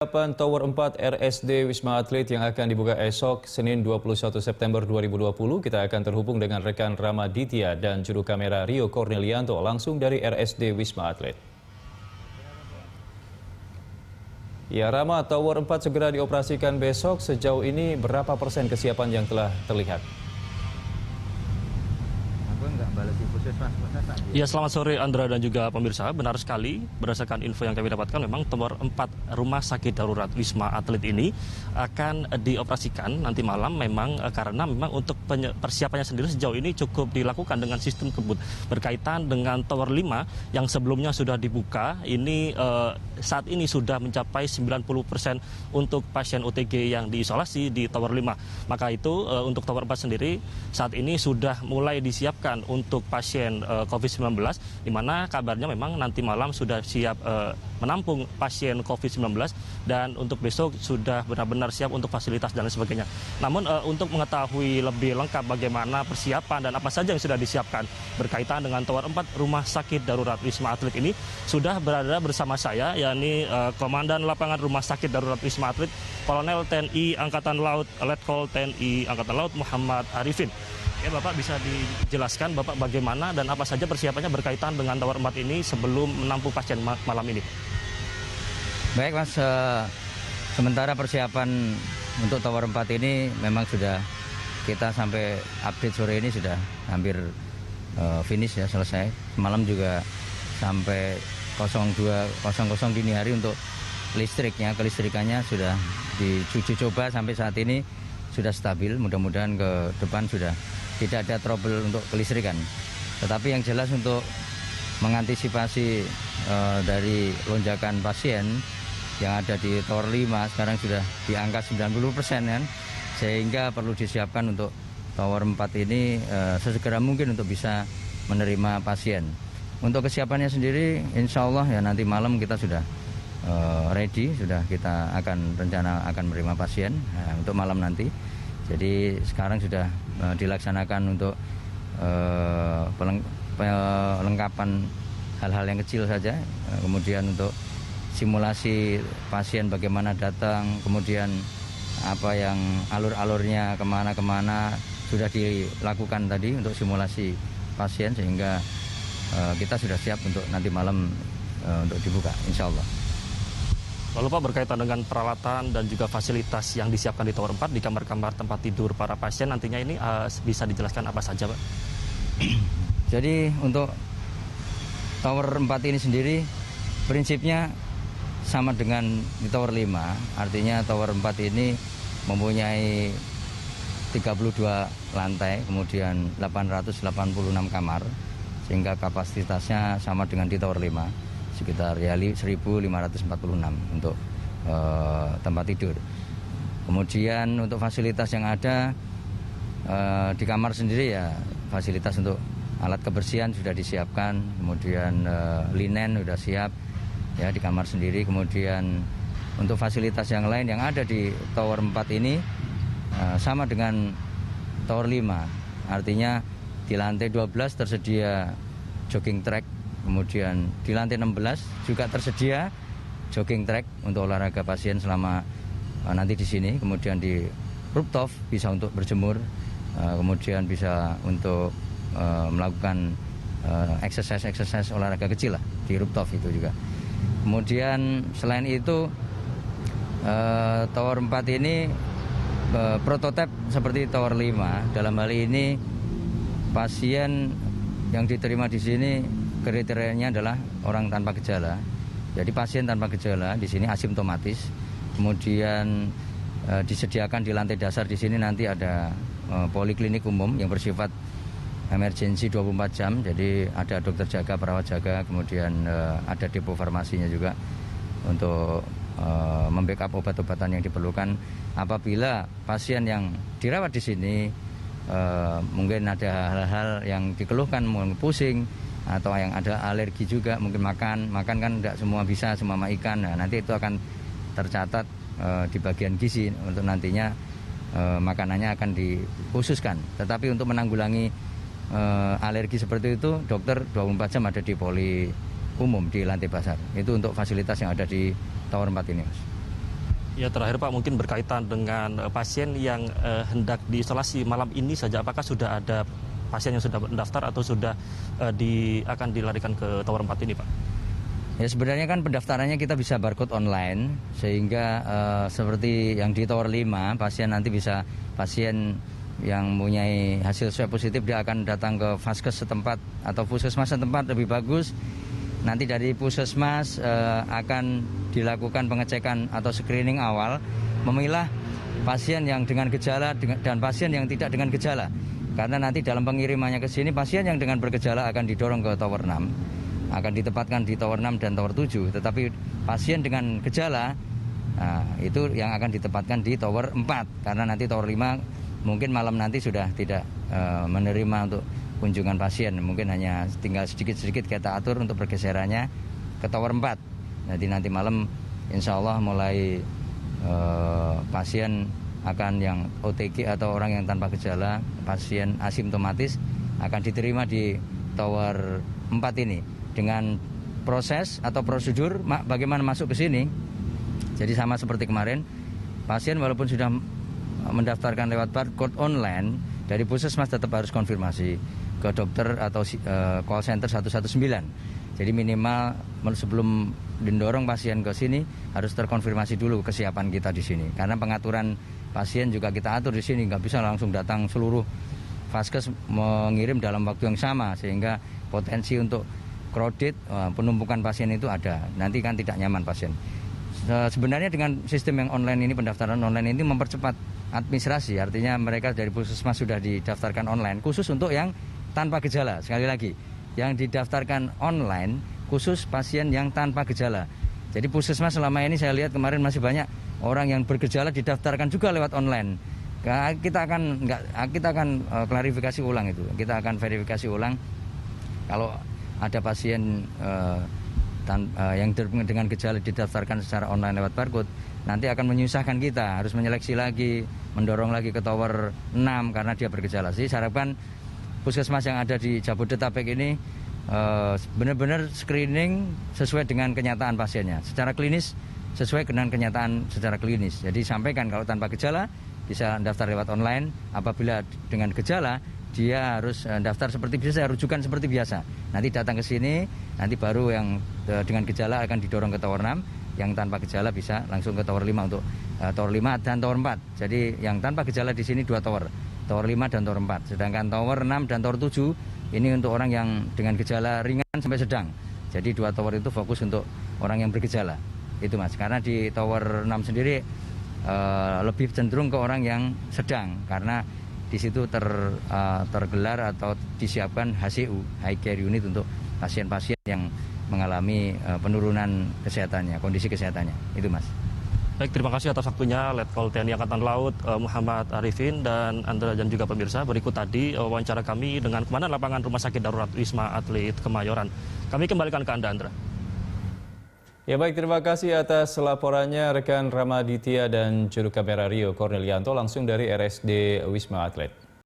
Persiapan Tower 4 RSD Wisma Atlet yang akan dibuka esok Senin 21 September 2020, kita akan terhubung dengan rekan Rama Ditya dan juru kamera Rio Cornelianto langsung dari RSD Wisma Atlet. Ya Rama, Tower 4 segera dioperasikan besok. Sejauh ini berapa persen kesiapan yang telah terlihat? Ya, selamat sore Andra dan juga pemirsa. Benar sekali, berdasarkan info yang kami dapatkan, memang Tower 4 Rumah Sakit Darurat Wisma Atlet ini akan dioperasikan nanti malam, memang karena memang untuk persiapannya sendiri sejauh ini cukup dilakukan dengan sistem kebut. Berkaitan dengan Tower 5 yang sebelumnya sudah dibuka, ini saat ini sudah mencapai 90% untuk pasien OTG yang diisolasi di Tower 5. Maka itu untuk Tower 4 sendiri saat ini sudah mulai disiapkan untuk pasien COVID-19, di mana kabarnya memang nanti malam sudah siap menampung pasien COVID-19 dan untuk besok sudah benar-benar siap untuk fasilitas dan lain sebagainya. Namun untuk mengetahui lebih lengkap bagaimana persiapan dan apa saja yang sudah disiapkan berkaitan dengan Tower 4 Rumah Sakit Darurat Wisma Atlet ini, sudah berada bersama saya, yakni Komandan Lapangan Rumah Sakit Darurat Wisma Atlet, Kolonel TNI Angkatan Laut, Letkol TNI Angkatan Laut Muhammad Arifin. Ya, Bapak bisa dijelaskan Bapak bagaimana dan apa saja persiapannya berkaitan dengan Tower 4 ini sebelum menampung pasien malam ini? Baik Mas, sementara persiapan untuk Tower 4 ini memang sudah kita sampai update sore ini sudah hampir finish ya, selesai. Malam juga sampai 02.00 dini hari untuk listriknya, kelistrikannya sudah diuji coba sampai saat ini sudah stabil. Mudah-mudahan ke depan sudah tidak ada trouble untuk kelistrikan. Tetapi yang jelas untuk mengantisipasi dari lonjakan pasien yang ada di Tower 5 sekarang sudah di angka 90% kan, sehingga perlu disiapkan untuk Tower 4 ini sesegera mungkin untuk bisa menerima pasien. Untuk kesiapannya sendiri insya Allah ya nanti malam kita sudah ready, sudah kita akan rencana akan menerima pasien untuk malam nanti. Jadi sekarang sudah dilaksanakan untuk pelengkapan hal-hal yang kecil saja, kemudian untuk simulasi pasien bagaimana datang, kemudian apa yang alur-alurnya kemana-kemana sudah dilakukan tadi untuk simulasi pasien, sehingga kita sudah siap untuk nanti malam untuk dibuka insya Allah. Lalu Pak, berkaitan dengan peralatan dan juga fasilitas yang disiapkan di Tower 4 di kamar-kamar tempat tidur para pasien nantinya ini bisa dijelaskan apa saja Pak? Jadi untuk Tower 4 ini sendiri prinsipnya sama dengan di Tower 5, artinya Tower 4 ini mempunyai 32 lantai, kemudian 886 kamar, sehingga kapasitasnya sama dengan di Tower 5. Sekitar 1.546 untuk tempat tidur. Kemudian untuk fasilitas yang ada di kamar sendiri ya, fasilitas untuk alat kebersihan sudah disiapkan, kemudian linen sudah siap ya di kamar sendiri. Kemudian untuk fasilitas yang lain yang ada di Tower 4 ini sama dengan Tower 5, artinya di lantai 12 tersedia jogging track. Kemudian di lantai 16 juga tersedia jogging track untuk olahraga pasien selama nanti di sini. Kemudian di rooftop bisa untuk berjemur, kemudian bisa untuk melakukan exercise olahraga kecil lah di rooftop itu juga. Kemudian selain itu Tower 4 ini prototipe seperti Tower 5. Dalam hal ini pasien yang diterima di sini kriterianya adalah orang tanpa gejala. Jadi pasien tanpa gejala di sini asimptomatis. Kemudian disediakan di lantai dasar di sini nanti ada poliklinik umum yang bersifat emergensi 24 jam. Jadi ada dokter jaga, perawat jaga, kemudian ada depo farmasinya juga untuk membackup obat-obatan yang diperlukan apabila pasien yang dirawat di sini mungkin ada hal-hal yang dikeluhkan, mungkin pusing atau yang ada alergi juga, mungkin makan kan tidak semua bisa sama ikan. Nah, nanti itu akan tercatat di bagian gizi untuk nantinya makanannya akan dikhususkan. Tetapi untuk menanggulangi alergi seperti itu, dokter 24 jam ada di poli umum di lantai dasar. Itu untuk fasilitas yang ada di Tower 4 ini, Mas. Ya, terakhir Pak, mungkin berkaitan dengan pasien yang hendak diisolasi malam ini saja, apakah sudah ada pasien yang sudah mendaftar atau sudah akan dilarikan ke Tower 4 ini Pak? Ya sebenarnya kan pendaftarannya kita bisa barcode online, sehingga seperti yang di Tower 5, pasien nanti bisa, pasien yang mempunyai hasil swab positif dia akan datang ke vaskes setempat atau puskesmas setempat, lebih bagus. Nanti dari puskesmas akan dilakukan pengecekan atau screening awal, memilah pasien yang dengan gejala dan pasien yang tidak dengan gejala. Karena nanti dalam pengirimannya ke sini, pasien yang dengan bergejala akan didorong ke Tower 6, akan ditempatkan di Tower 6 dan Tower 7. Tetapi pasien dengan gejala itu yang akan ditempatkan di Tower 4, karena nanti Tower 5 mungkin malam nanti sudah tidak menerima untuk kunjungan pasien, mungkin hanya tinggal sedikit-sedikit kita atur untuk pergeserannya ke Tower 4. Jadi nanti malam insya Allah mulai pasien akan yang OTG atau orang yang tanpa gejala, pasien asimptomatis akan diterima di Tower 4 ini dengan proses atau prosedur bagaimana masuk ke sini. Jadi sama seperti kemarin, pasien walaupun sudah mendaftarkan lewat barcode online, dari puskesmas tetap harus konfirmasi ke dokter atau call center 119. Jadi minimal sebelum mendorong pasien ke sini harus terkonfirmasi dulu kesiapan kita di sini. Karena pengaturan pasien juga kita atur di sini, nggak bisa langsung datang seluruh vaskes mengirim dalam waktu yang sama, sehingga potensi untuk crowded, penumpukan pasien itu ada. Nanti kan tidak nyaman pasien. Sebenarnya dengan sistem yang online ini, pendaftaran online ini mempercepat administrasi, artinya mereka dari puskesmas sudah didaftarkan online khusus untuk yang tanpa gejala. Sekali lagi, yang didaftarkan online khusus pasien yang tanpa gejala. Jadi puskesmas selama ini saya lihat kemarin masih banyak orang yang bergejala didaftarkan juga lewat online. Kita akan klarifikasi ulang itu. Kita akan verifikasi ulang kalau ada pasien yang dengan gejala didaftarkan secara online lewat barcode, nanti akan menyusahkan kita, harus menyeleksi lagi, mendorong lagi ke Tower 6 karena dia bergejala. Jadi saya harapkan puskesmas yang ada di Jabodetabek ini benar-benar screening sesuai dengan kenyataan pasiennya, secara klinis sesuai dengan kenyataan secara klinis. Jadi sampaikan kalau tanpa gejala bisa daftar lewat online, apabila dengan gejala dia harus daftar seperti biasa, rujukan seperti biasa. Nanti datang ke sini, nanti baru yang dengan gejala akan didorong ke Tower 6, yang tanpa gejala bisa langsung ke Tower 5 untuk Tower 5 dan Tower 4. Jadi yang tanpa gejala di sini 2 tower, Tower 5 dan Tower 4. Sedangkan Tower 6 dan Tower 7 ini untuk orang yang dengan gejala ringan sampai sedang. Jadi 2 tower itu fokus untuk orang yang bergejala. Itu Mas, karena di Tower 6 sendiri lebih cenderung ke orang yang sedang, karena di situ tergelar atau disiapkan HCU, High Care Unit, untuk pasien-pasien yang mengalami penurunan kesehatannya, kondisi kesehatannya. Itu Mas. Baik, terima kasih atas waktunya Letkol TNI Angkatan Laut Muhammad Arifin dan Anda dan juga pemirsa. Berikut tadi wawancara kami dengan Komandan Lapangan Rumah Sakit Darurat Wisma Atlet Kemayoran. Kami kembalikan ke Anda, Andra. Ya baik, terima kasih atas laporannya rekan Ramaditya dan juru kamera Rio Cornelianto langsung dari RSD Wisma Atlet.